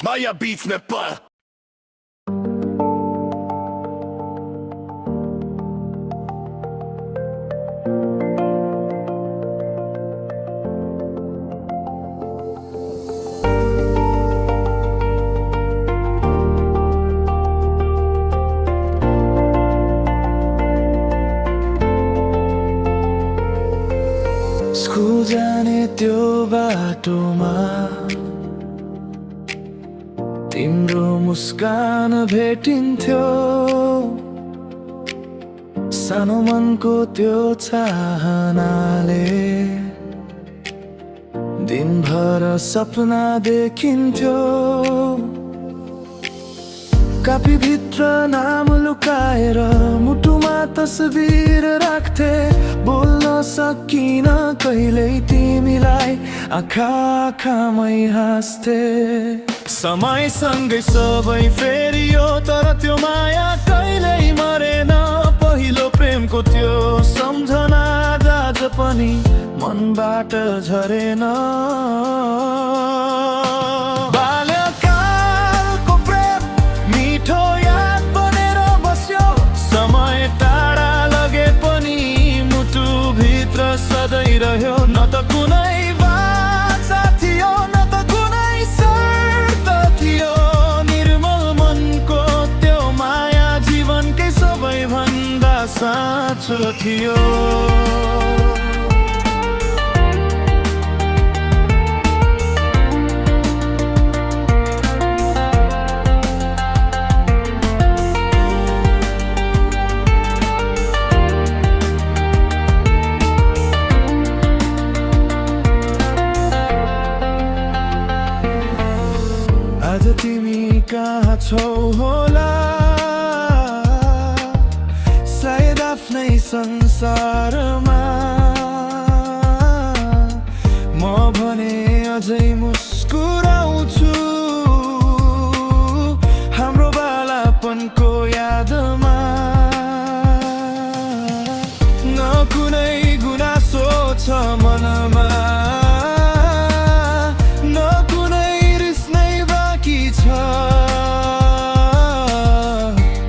Maya Beats में पर school जाने त्यो बाटोमा तिम्रो मुस्कान भेटिन्थ्यो सानो मनको त्यो चाहनाले दिनभर सपना देखिन्थ्यो कापीभित्र नाम लुकाएर मुटुमा तस्बिर राख्थे बोल्न सकिन कहिल्यै तिमीलाई आँखा आँखामै हाँस्थे समयसँगै सबै फेरियो तर त्यो माया कहिल्यै मरेन पहिलो प्रेमको त्यो सम्झना आज पनि मनबाट झरेन बाल्यकालको प्रेम मिठो याद बनेर बस्यो समय टाढा लगे पनि मुटुभित्र सधैँ रह्यो न त कुनै बाचा थियो न त कुनै शर्त थियो निर्मल मनको त्यो माया जीवनकै सबैभन्दा साँचो थियो आज तिमी कहाँ छौ होला सायद आफ्नै संसारमा म भने अझै मुस्कुराउँछु हाम्रो बालापनको यादमा न कुनै गुनासो छ मनमा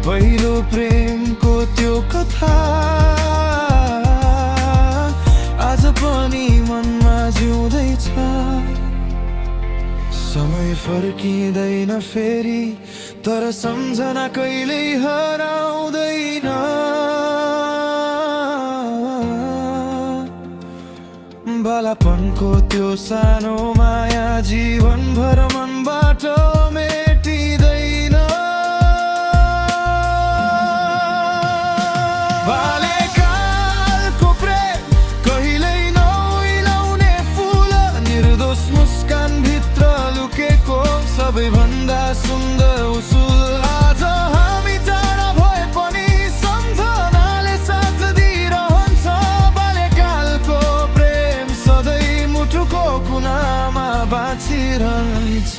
पहिलो प्रेमको त्यो कथा आज पनि मनमा जिउँदैछ समय फर्किँदैन फेरि तर सम्झना कहिल्यै हराउँदैन बालापनको त्यो सानो माया जीवनभर मनबाट मेटिँदैन बाल्यकालको प्रेम कहिल्यै नउइलाउने फुल निर्दोष मुस्कान भित्र लुकेको सबैभन्दा सुन्दर उसुल आज हामी टाढा भए पनि सम्झनाले साथ दिइरहन्छ बाल्यकालको प्रेम सधैँ मुटुको कुनामा बाँचिरहन्छ